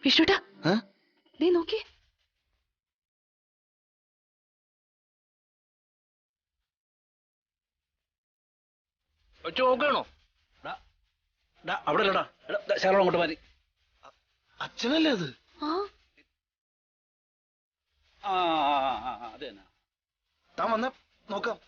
വിഷ്ണുട്ടാ ദേ നോക്കി. നോക്കണോ? അവിടെ അല്ലടാ, ശകലം അങ്ങോട്ട് മാറി. അച്ഛനല്ലേ അത്? അത് തന്നെ. താൻ വന്ന നോക്കാം.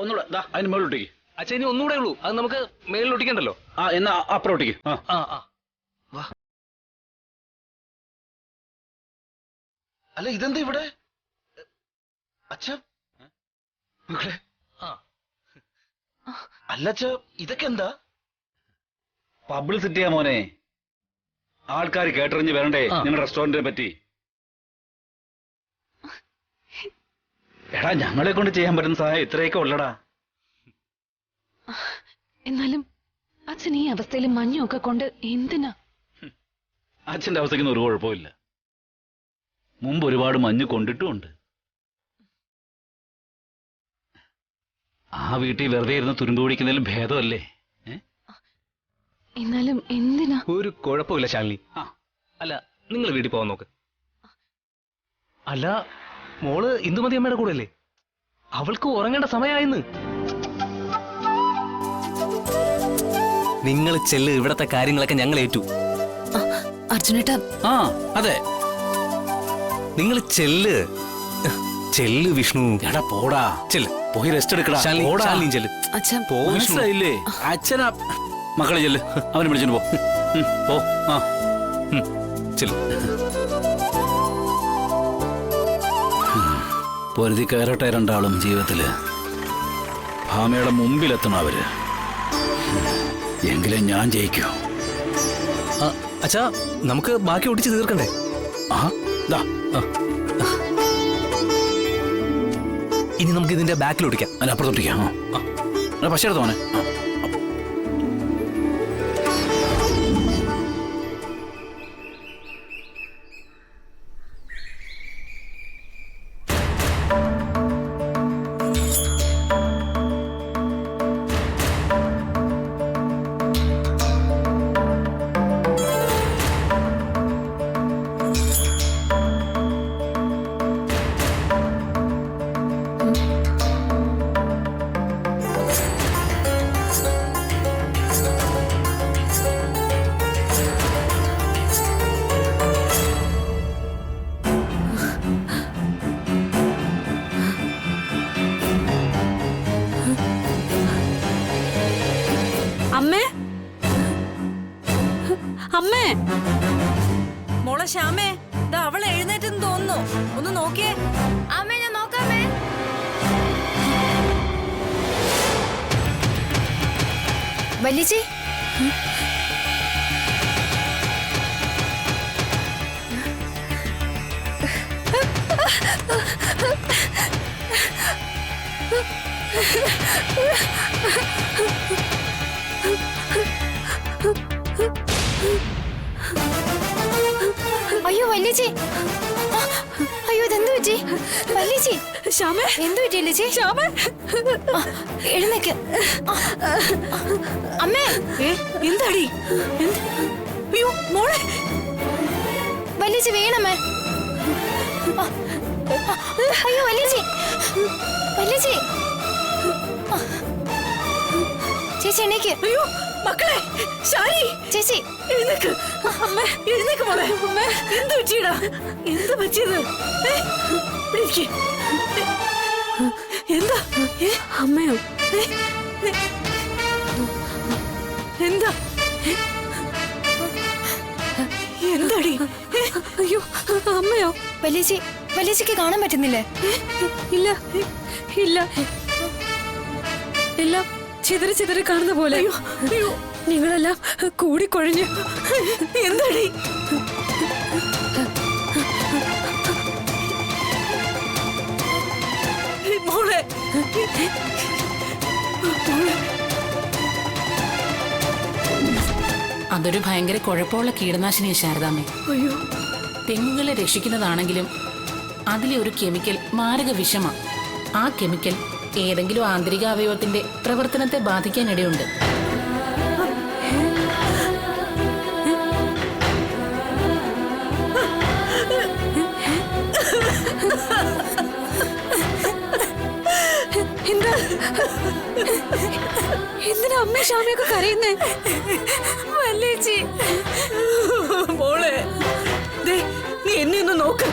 ഒന്നുകൂടെ അതിന് മേളിലൊട്ടിക്ക്. അച്ഛൻ ഇനി ഒന്നുകൂടെ ഉള്ളൂ, അത് നമുക്ക് മേളിലൊട്ടിക്കണ്ടല്ലോ. എന്നാ അപ്പുറം ഒട്ടിക്ക്. അല്ല ഇതെന്താ ഇവിടെ? അച്ഛ അല്ല അച്ഛ, ഇതൊക്കെ എന്താ? പബ്ലിസിറ്റിയാ മോനെ. ആൾക്കാർ കേട്ടറിഞ്ഞ് വരണ്ടേ നിങ്ങളുടെ റെസ്റ്റോറന്റിനെ പറ്റി? എടാ, ഞങ്ങളെ കൊണ്ട് ചെയ്യാൻ പറ്റുന്ന സഹായം ഇത്രയൊക്കെ ഉള്ളടാ. എന്നാലും അച്ഛൻ ഈ അവസ്ഥയിൽ മഞ്ഞൊക്കെ കൊണ്ട് എന്തിനാ? അച്ഛന്റെ അവസ്ഥയ്ക്കൊന്നും ഒരു കുഴപ്പമില്ല. മുമ്പ് ഒരുപാട് മഞ്ഞ് കൊണ്ടിട്ടുമുണ്ട്. ആ വീട്ടിൽ വെറുതെ ഇരുന്ന് തുരുമ്പ് പിടിക്കുന്നതിലും ഭേദമല്ലേ? എന്നാലും എന്തിനാ? ഒരു കുഴപ്പമില്ല ശാലിനി. അല്ല, നിങ്ങൾ വീട്ടിൽ പോവാൻ നോക്ക്. അല്ല, മോള് ഇന്ദുമതി അമ്മയുടെ കൂടെ അല്ലേ? അവൾക്ക് ഉറങ്ങേണ്ട സമയമായിന്ന്. നിങ്ങൾ ചെല്ല്, ഇവിടത്തെ കാര്യങ്ങളൊക്കെ ഞങ്ങൾ ഏറ്റു. അർജുനേട്ടാ. അതെ, നിങ്ങൾ ചെല്ല് ചെല്ല് വിഷ്ണു. എടാ പോടാ, ചെല്ല്, പോയി റെസ്റ്റ് എടുക്കടാ. ചെല്ല്. അച്ഛൻ മനസ്സിലായില്ലേ? അച്ഛനാ. മക്കളെ ചെല്ല്, അവനെ വിളിച്ചിട്ട് പോ. ചെല്ല്. പൊരുതി കയറട്ടെ രണ്ടാളും ജീവിതത്തില്. ഭാമയുടെ മുമ്പിലെത്തണം അവര്, എങ്കിലേ ഞാൻ ജയിക്കൂ. അച്ഛാ, നമുക്ക് ബാക്കി ഒട്ടിച്ച് തീർക്കണ്ടേ? ഇനി നമുക്ക് ഇതിന്റെ ബാക്കിൽ ഒട്ടിക്കാം. അതിനപ്പുറത്തൊട്ടിക്കാം. പക്ഷേ എടുത്തോനെ. അമ്മേ, മോളെ ശ്യാമേ, അവൾ എഴുന്നേറ്റെന്ന് തോന്നുന്നു. ഒന്ന് നോക്കിയേ. അമ്മേ, ഞാൻ നോക്കാമേ. വല്ലിച്ചി, അയ്യോ വല്ലിച്ചി, അയ്യോ ഇതെന്തു പറ്റി? വല്ലിച്ചി, ശ്യാമേ, എന്തു പറ്റി വല്ലിച്ചി? ശ്യാമേ, എഴുന്നേക്ക്. അമ്മേ, എന്താടി? അയ്യോ മോളെ, വല്ലിച്ചി വീണമ്മേ. അയ്യോ വല്ലിച്ചി, വല്ലിച്ചി, ചേച്ചി എണീക്ക്. അയ്യോ മക്കളെ, ശാരി ചേച്ചി എഴുന്നേക്ക്. അമ്മേ, എഴുന്നേക്ക് മോളെ. അമ്മേ, എന്ത് പറ്റിയടാ? എന്ത് പറ്റിയത്? എന്താ അമ്മയോ? എന്താ എന്താടി? അയ്യോ അമ്മയോ? വല്ലിച്ചി, വല്ലിച്ചിക്ക് കാണാൻ പറ്റുന്നില്ലേ? ഇല്ല ഇല്ല, എല്ലാം ചിതറി ചിതറി കാണുന്ന പോലെ. നിങ്ങളെല്ലാം കൂടിക്കൊഴഞ്ഞു. എന്താടി? മോളെ, അതൊരു ഭയങ്കര കുഴപ്പമുള്ള കീടനാശിനിയാ ശാരദാമ്മേ. അയ്യോ, തെങ്ങുകളെ രക്ഷിക്കുന്നതാണെങ്കിലും അതിലെ ഒരു കെമിക്കൽ മാരക വിഷമാ. ആ കെമിക്കൽ ഏതെങ്കിലും ആന്തരിക അവയവത്തിന്റെ പ്രവർത്തനത്തെ ബാധിക്കാനിടയുണ്ട്. എന്താ എന്തിനാ അമ്മ ഷാമിയൊക്കെ കരയുന്നേ? വല്ലേച്ചി മോളെ, ദേ, നീ എന്നെ ഒന്ന് നോക്ക്.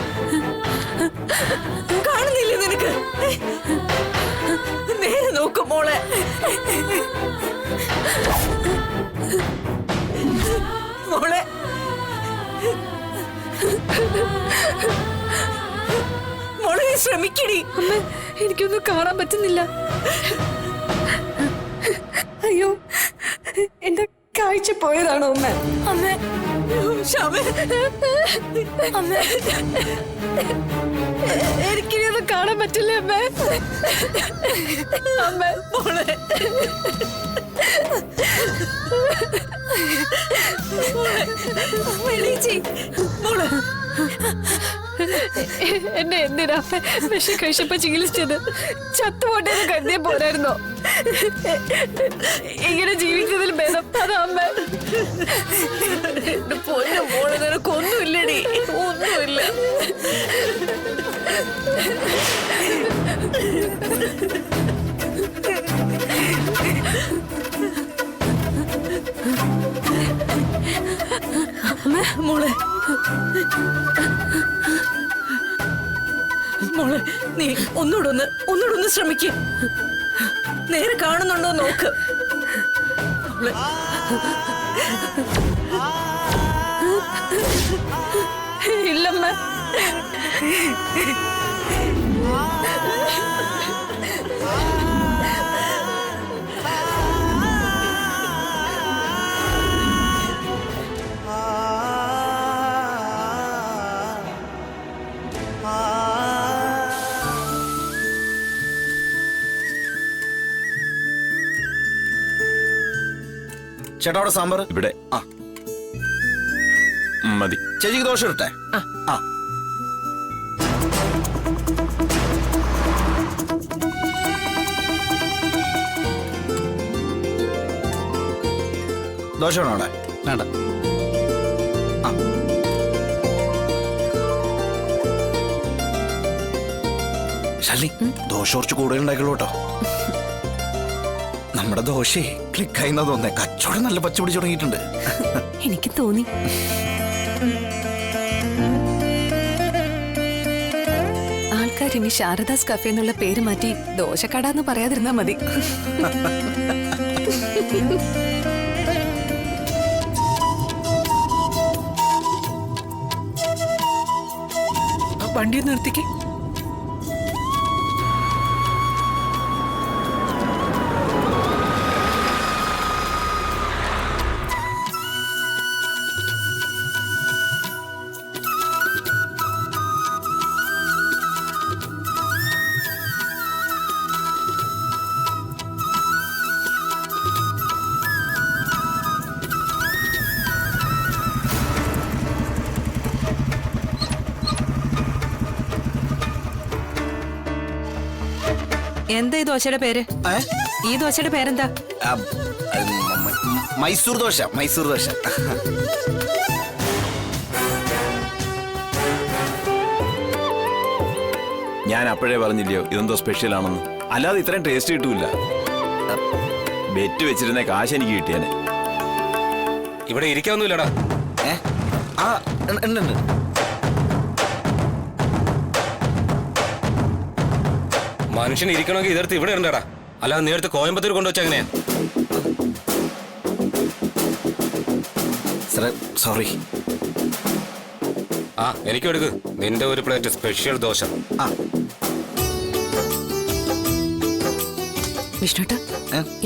കാണുന്നില്ലേ നിനക്ക്? നേരെ നോക്കും മോളെ. മോളെ മോളെ ശ്രമിക്കടി. അമ്മ, എനിക്കൊന്നും കാണാൻ പറ്റുന്നില്ല. അയ്യോ, എന്റെ കാഴ്ച പോയതാണോ അമ്മ? അമ്മ, അമ്മ, എനിക്കിനിയൊന്നും കാണാൻ പറ്റില്ല അമ്മ. അമ്മ, മോളെ, മോളെ, എന്നെ എന്തിനാ വിഷം കഴിച്ചപ്പോ ചികിത്സിച്ചത്? ചത്തുപോട്ടെന്ന് കരുതിയ പോരായിരുന്നോ? ഇങ്ങനെ ജീവിക്കുന്നതിൽ ഭേദം അതാ അമ്മ. എന്റെ പൊന്നു മോളെ, നിനക്കൊന്നുമില്ലടി, ഒന്നുമില്ല. അമ്മ, മോളെ, മോളെ, നീ ഒന്നുകൂടെ ശ്രമിക്ക്. നേരെ കാണുന്നുണ്ടോ നോക്ക്. ഇല്ലമ്മ. ചേട്ടാ, അവിടെ സാമ്പാർ ഇവിടെ. ആ മതി. ചേച്ചിക്ക് ദോശ ഇട്ടെ. ആ, ദോശ വേണോ അവിടെ? വേണ്ട. ശാലിനി, ദോശ കുറച്ച് കൂടുതൽ ഉണ്ടാക്കുള്ളൂ കേട്ടോ. നമ്മുടെ ദോശയെ ക്ലിക്കായി തോന്നേ. കച്ചവടം നല്ല പച്ച പിടിച്ചു തുടങ്ങിയിട്ടുണ്ട്. എനിക്ക് തോന്നി. ആൾക്കാരിനി ശാരദാസ് കഫേ എന്നുള്ള പേര് മാറ്റി ദോശക്കട എന്ന് പറയാതിരുന്നാ മതി. വണ്ടി ഒന്ന് നിർത്തിക്കേ. എന്താ ഈ ദോശയുടെ പേര്? ഈ ദോശയുടെ പേരെന്താ? മൈസൂർ ദോശ. മൈസൂർ ദോശ. ഞാൻ അപ്പോഴേ പറഞ്ഞില്ലയോ ഇതെന്തോ സ്പെഷ്യൽ ആണെന്ന്. അല്ലാതെ ഇത്രയും ടേസ്റ്റ് കിട്ടൂല. ബെറ്റ് വെച്ചിരുന്ന കാശ് എനിക്ക് കിട്ടിയാനെ. ഇവിടെ ഇരിക്കാവുന്നില്ലടാ. ഉണ്ട്. മനുഷ്യൻ ഇരിക്കണമെങ്കിൽ ഇതെടുത്ത് ഇവിടെ ഉണ്ടടാ. അല്ലാതെ നേരത്തെ കോയമ്പത്തൂർ കൊണ്ടുവച്ച എങ്ങനെയാ? സോറി. ആ, എനിക്കും എടുക്ക്. നിന്റെ ഒരു പ്ലേറ്റ് സ്പെഷ്യൽ ദോശ. വിഷ്ണുട്ട,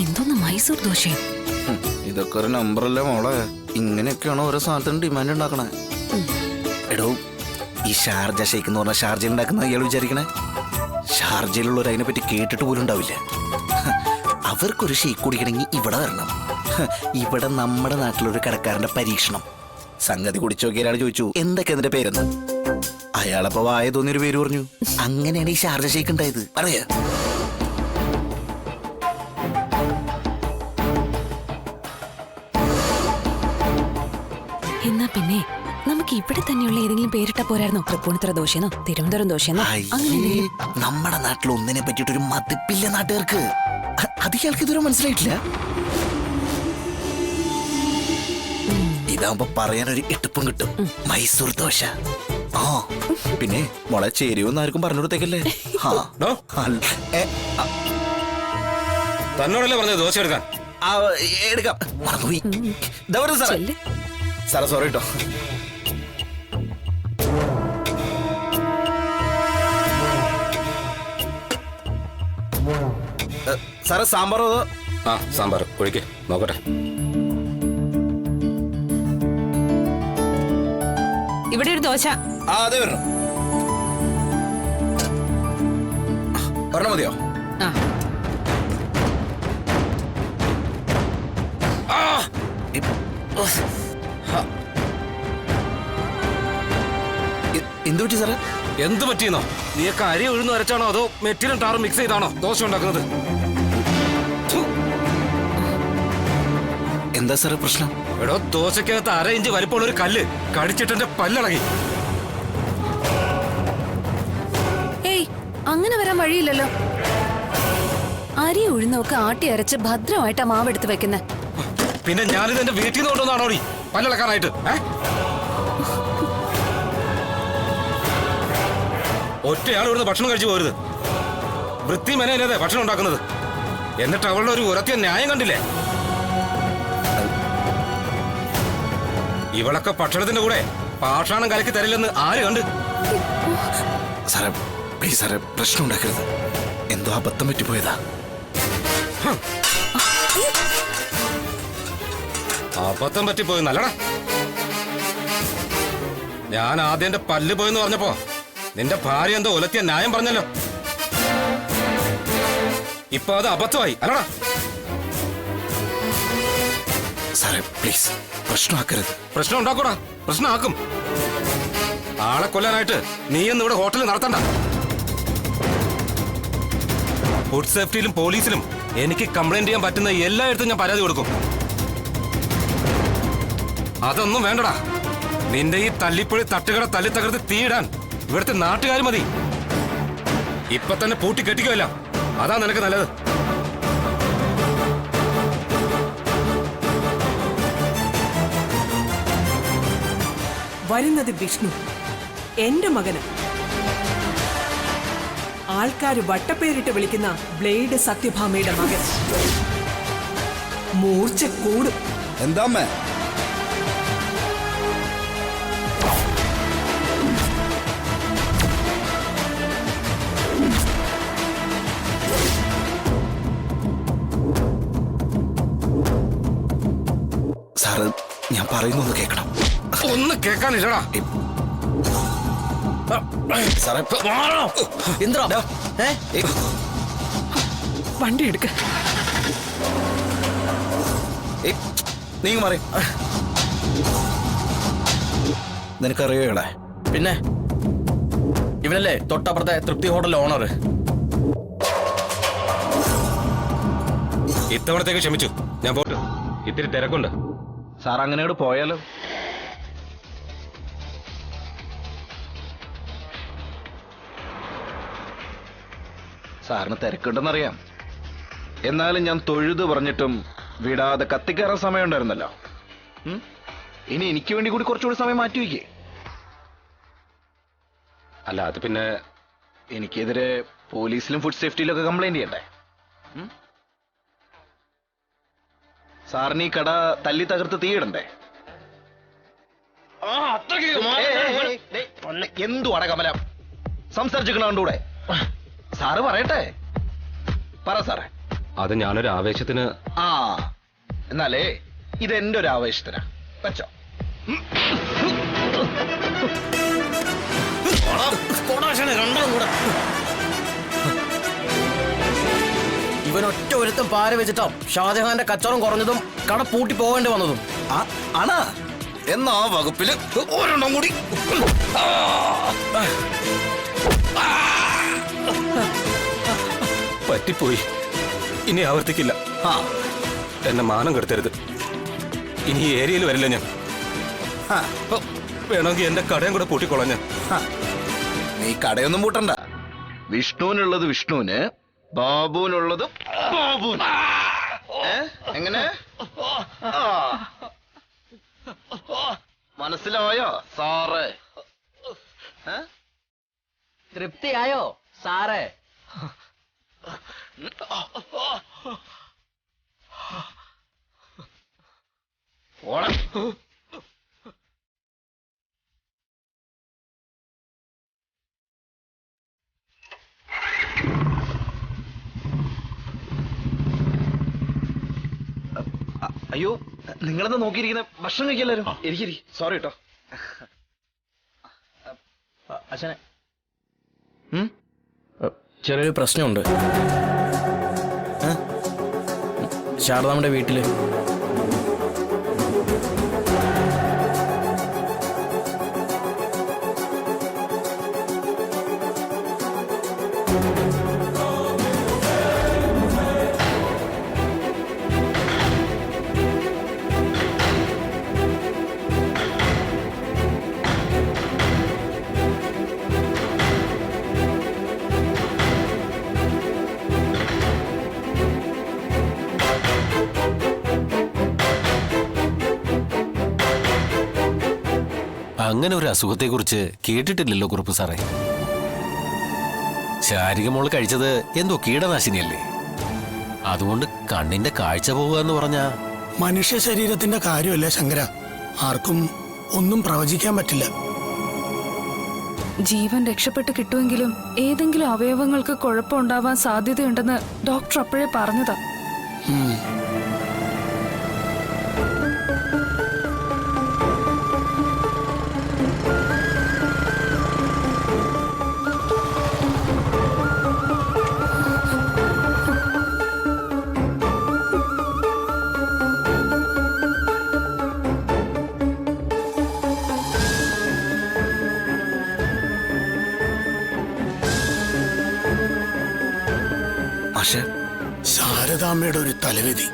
എന്തോന്ന് മൈസൂർ ദോശയോ? ഇതൊക്കെ ഒരു നമ്പറല്ലേ മോളെ. ഇങ്ങനെയൊക്കെയാണോ ഓരോ സാധനത്തിന് ഡിമാൻഡ് ഉണ്ടാക്കണേ? എടോ, ഈ ഷാർജ ഷേക്ക് എന്ന് പറഞ്ഞാൽ ഷാർജയിൽ ഉണ്ടാക്കുന്ന ഇയാൾ വിചാരിക്കണേ? ഷാർജയിലുള്ളവർ അതിനെ പറ്റി കേട്ടിട്ട് പോലും ഉണ്ടാവില്ല. അവർക്കൊരു ഷേക്ക് കുടിക്കണമെങ്കിൽ ഇവിടെ വരണം. ഇവിടെ നമ്മുടെ നാട്ടിലൊരു കടക്കാരന്റെ പരീക്ഷണം. സംഗതി കുടിച്ചു നോക്കിയ ഒരാൾ ചോദിച്ചു എന്തൊക്കെ അതിന്റെ പേരെന്ന്. അയാളപ്പോ വായ തോന്നിയൊരു പേര് പറഞ്ഞു. അങ്ങനെയാണ് ഈ ഷാർജ ഷേക്ക് ഉണ്ടായത്. അറിയാ? എന്നാ പിന്നെ നമുക്ക് ഇവിടെ തന്നെയുള്ള ഏതെങ്കിലും പേരിട്ട പോരായിരുന്നോ? തൃപ്പൂണിത്തുറ ദോശയെന്നോ തിരുവനന്തപുരം ദോശയെന്നോ അങ്ങനെ എന്തെങ്കിലും? നമ്മുടെ നാട്ടിൽ ഒന്നിനെ പറ്റിയിട്ടൊരു മതിപ്പില്ല നാട്ടുകാർക്ക്. അത് ഇയാൾക്ക് ഇതുവരെ മനസ്സിലായിട്ടില്ല. ഇതാവുമ്പോ പറയാനൊരു എട്ടുപ്പും കിട്ടും. മൈസൂർ ദോശ. ആ പിന്നെ മോളെ ചേരുവെന്ന് ആർക്കും പറഞ്ഞു കൊടുത്തേക്കല്ലേ. തന്നോടല്ലേ പറഞ്ഞത് ദോശ എടുക്കാൻ? എടുക്കാം. മറന്നുപോയി. ഇതാ വരുന്നു സാറേ. ചെല്ല്. സാറേ സോറി കേട്ടോ. സാറേ സാമ്പാറോ? ആ സാമ്പാർ ഒഴിക്കേ നോക്കട്ടെ. ഇവിടെ ഒരു ദോശ. ആ അതെ വരണം. ഒരെണ്ണം മതിയോ? ആ എന്ത് പറ്റി സാറേ? എന്ത് പറ്റിയെന്നോ? നീയൊക്കെ അരി ഉഴുന്ന് അരച്ചാണോ അതോ മെറ്റിലും ടാറും മിക്സ് ചെയ്താണോ ദോശ ഉണ്ടാക്കുന്നത്? എന്താ സാറേ പ്രശ്നം? എടോ ദോശക്കകത്ത് 1/2 ഇഞ്ച് വലിപ്പമുള്ള ഒരു കല്ല് കടിച്ചിട്ടെന്റെ പല്ലളകി. ഏയ് അങ്ങനെ വരാൻ വഴിയില്ലല്ലോ. അരി ഉഴുന്നൊക്കെ ആട്ടി അരച്ച് ഭദ്രമായിട്ടാ മാവെടുത്ത് വെക്കുന്നെ. പിന്നെ ഞാനിത് എന്റെ വീട്ടിൽ നിന്ന് കൊണ്ടുവന്നാണോ നീ പല്ലളക്കാനായിട്ട്? ഒറ്റയാൾ ഇവിടുന്ന് ഭക്ഷണം കഴിച്ചു പോരുത്. വൃത്തി മെനയില്ലാതെ ഭക്ഷണം ഉണ്ടാക്കുന്നത്. എന്നിട്ട് അവളുടെ ഒരു ഉറത്തിയ ന്യായം കണ്ടില്ലേ? ഇവളൊക്കെ ഭക്ഷണത്തിന്റെ കൂടെ പാഷാണം കലക്കി തരില്ലെന്ന് ആര് കണ്ട്? സാറേ പ്ലീസ് സാറേ പ്രശ്നം ഉണ്ടാക്കരുത്. എന്തോ അബദ്ധം പറ്റിപ്പോയതാ. അബദ്ധം പറ്റിപ്പോയി നല്ലടാ. ഞാൻ ആദ്യം എന്റെ പല്ല് പോയെന്ന് പറഞ്ഞപ്പോ നിന്റെ ഭാര്യ എന്തോ ഒലത്തിയ ന്യായം പറഞ്ഞല്ലോ. ഇപ്പൊ അത് അബദ്ധമായി അല്ലടാ. സാറേ പ്ലീസ് പ്രശ്നമാക്കരുത്. പ്രശ്നം ഉണ്ടാക്കൂടാ. പ്രശ്നമാക്കും. ആളെ കൊല്ലാനായിട്ട് നീയൊന്നും ഇവിടെ ഹോട്ടലിൽ നടത്തണ്ട. ഫുഡ് സേഫ്റ്റിയിലും പോലീസിലും എനിക്ക് കംപ്ലൈന്റ് ചെയ്യാൻ പറ്റുന്ന എല്ലായിടത്തും ഞാൻ പരാതി കൊടുക്കും. അതൊന്നും വേണ്ടടാ. നിന്റെ ഈ തല്ലിപ്പൊളി തട്ടുകട തല്ലി തകർത്ത് തീയിടാൻ ഇവിടുത്തെ നാട്ടുകാർ മതി. ഇപ്പൊ തന്നെ പൂട്ടി കെട്ടിക്കുമല്ല. അതാ നിനക്ക് നല്ലത്. വരുന്നത് വിഷ്ണു, എന്റെ മകന്. ആൾക്കാര് വട്ടപ്പേരിട്ട് വിളിക്കുന്ന ബ്ലേഡ് സത്യഭാമയുടെ മകൻ. മൂർച്ച കൂടും. എന്താ സാറ് ഞാൻ പറയുന്നത് കേൾക്കണം. ഒന്ന് കേൾക്കാനില്ലടാ. സാറേ എന്താ വണ്ടി എടുക്ക. നീ മാറി. നിനക്കറിയോ ഇവിടെ? പിന്നെ ഇവനല്ലേ തൊട്ടപ്പുറത്തെ തൃപ്തി ഹോട്ടൽ ഓണർ. ഇത്തവണത്തേക്ക് ക്ഷമിച്ചു. ഞാൻ പോട്ടു. ഇത്തിരി തിരക്കുണ്ട്. സാർ അങ്ങനെയോട് പോയാലോ? സാറിന് തിരക്കുണ്ടെന്നറിയാം. എന്നാലും ഞാൻ തൊഴുത് പറഞ്ഞിട്ടും വിടാതെ കത്തിക്കയറാൻ സമയം ഉണ്ടായിരുന്നല്ലോ. ഇനി എനിക്ക് വേണ്ടി കൂടി കുറച്ചുകൂടി സമയം മാറ്റി വയ്ക്കേ. അല്ല അത് പിന്നെ എനിക്കെതിരെ പോലീസിലും ഫുഡ് സേഫ്റ്റിയിലൊക്കെ കംപ്ലൈന്റ് ചെയ്യണ്ടേ? സാറിന് ഈ കട തല്ലി തകർത്ത് തീയിടണ്ടേ? എന്തുവാണ് കമലം സംസാരിച്ചിരിക്കണൂടെ? സാറ് പറയട്ടെ. പറ സാറേ. അത് ഞാനൊരു ആവേശത്തിന്. ആ എന്നാലേ ഇതെന്റെ ഒരു ആവേശത്തിനാ. വെച്ചോ. ഇവൻ ഒറ്റ ഒരുത്തം പാര വെച്ചിട്ടാ ഷാജഹാന്റെ കച്ചവടം കുറഞ്ഞതും കട പൂട്ടി പോകേണ്ടി വന്നതും. ആണാ? എന്നാ വകുപ്പില് ഒരെണ്ണം കൂടി. പറ്റിപ്പോയി. ഇനി ആവർത്തിക്കില്ല. എന്നെ മാനം കെടുത്തരുത്. ഇനി ഈ ഏരിയയിൽ വരില്ല ഞാൻ. ഓ, വേണമെങ്കിൽ എന്റെ കടയും കൂടെ പൂട്ടിക്കൊളഞ്ഞ. നീ കടയൊന്നും പൂട്ടണ്ട. വിഷ്ണുവിനുള്ളത് വിഷ്ണുവിന്, ബാബുവിനുള്ളത് ബാബുവിന്. എങ്ങനെ? മനസ്സിലായോ സാറേ? തൃപ്തിയായോ സാറേ? ഓടാ. അയ്യോ, നിങ്ങളെന്താ നോക്കിയിരിക്കുന്ന? ഭക്ഷണം കഴിക്കല്ലാരും. ഇരിക്കിരി. സോറി കേട്ടോ. അച്ഛനെ ചെറിയൊരു പ്രശ്നമുണ്ട്. ശാരദാമ്മയുടെ വീട്ടില് അങ്ങനെ ഒരു അസുഖത്തെക്കുറിച്ച് കേട്ടിട്ടില്ലല്ലോ കുറുപ്പ് സാറേ. ശാരിക മോള് കഴിച്ചത് എന്തോ കീടനാശിനിയല്ലേ? അതുകൊണ്ട് കണ്ണിന്റെ കാഴ്ച പോവുക എന്ന് പറഞ്ഞാ മനുഷ്യ ശരീരത്തിന്റെ കാര്യമല്ല ശങ്കര, ആർക്കും ഒന്നും പ്രവചിക്കാൻ പറ്റില്ല. ജീവൻ രക്ഷപ്പെട്ട് കിട്ടുമെങ്കിലും ഏതെങ്കിലും അവയവങ്ങൾക്ക് കുഴപ്പമുണ്ടാവാൻ സാധ്യതയുണ്ടെന്ന് ഡോക്ടർ അപ്പോഴേ പറഞ്ഞതാ. ശാരദാമ്മയുടെ ഒരു തലവിധി.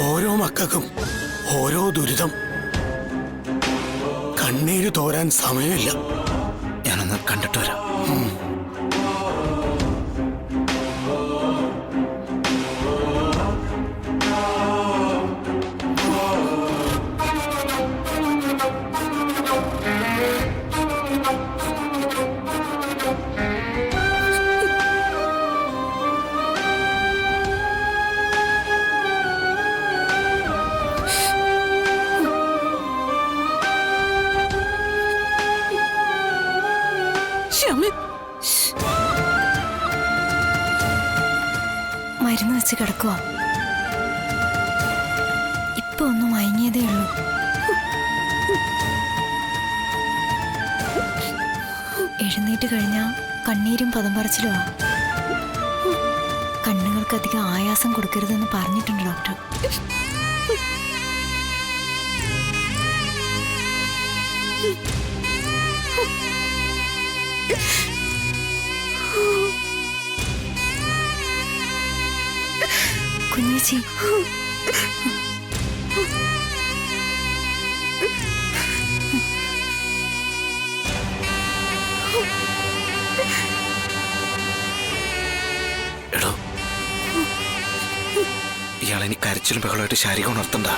ഓരോ മക്കൾക്കും ഓരോ ദുരിതം. കണ്ണീര് തോരാൻ സമയമില്ല. ഞാനൊന്ന് കണ്ടിട്ട് വരാം. മരുന്ന് വെച്ച് കിടക്കുക. ഇപ്പൊ ഒന്ന് മയങ്ങിയതേ ഉള്ളൂ. എഴുന്നേറ്റ് കഴിഞ്ഞാ കണ്ണീരും പദം പറച്ചിലുമാ. കണ്ണുകൾക്ക് അധികം ആയാസം കൊടുക്കരുതെന്ന് പറഞ്ഞിട്ടുണ്ട് ഡോക്ടർ. കുഞ്ഞേച്ചി, എടോ, ഇയാളെനി കരച്ചിലും ബഹളമായിട്ട് ശാരീരികം ഉണർത്തണ്ട.